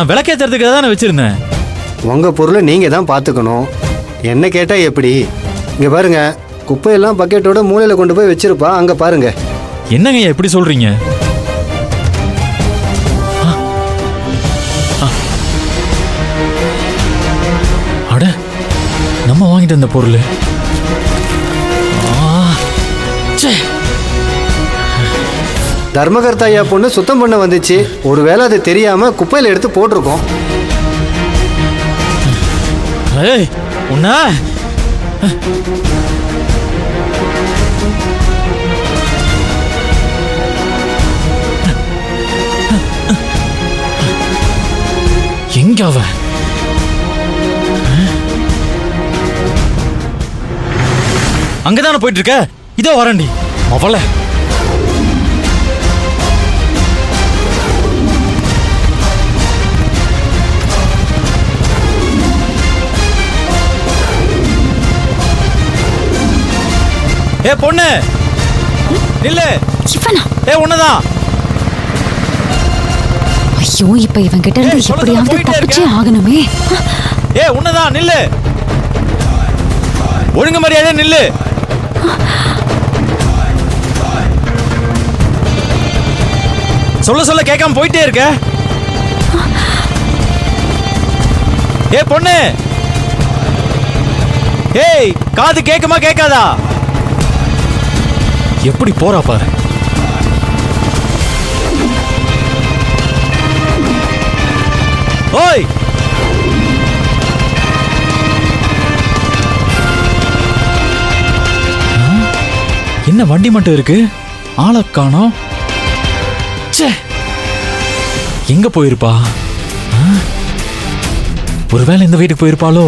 நான் விளக்கேத்துறதுக்காக தான் வச்சிருந்தேன். உங்கள் பொருளை நீங்கள் தான் பார்த்துக்கணும். என்ன கேட்டால் எப்படி? இங்கே பாருங்க, குப்பையெல்லாம் பக்கெட்டோட மூலையில் கொண்டு போய் வச்சிருப்பா, அங்கே பாருங்க. என்னங்க எப்படி சொல்றீங்க? அட, நம்ம வாங்கிட்டு வந்த பொருள். தர்மகர்த்தா ஐயா பொண்ணு சுத்தம் பண்ண வந்துச்சு. ஒருவேளை அது தெரியாம குப்பையில எடுத்து போட்டிருக்கோம். ஏய், உன்ன எங்க அவ? அங்கதானே போயிட்டு இருக்க. இதோ வரண்டி அவள. ஏ பொண்ணு நில்லு. இவனா? ஏ உன்னதான். ஐயோ, இப்ப இவன் கிட்ட இருந்து எப்படியாவது தப்பிச்சே ஆகணுமே. ஏ உன்னதான் நில்லு. ஒழுங்கு மரியாதை நில்லு. சொல்ல சொல்ல கேட்காம போயிட்டே இருக்க. ஏ பொண்ணு, ஏய் காது கேட்குமா கேட்காதா? எப்படி போறா பாரு. ஓய், என்ன வண்டி மட்டும் இருக்கு, ஆளை காணோம். எங்க போயிருப்பா? ஒருவேளை இந்த வீட்டுக்கு போயிருப்பாளோ?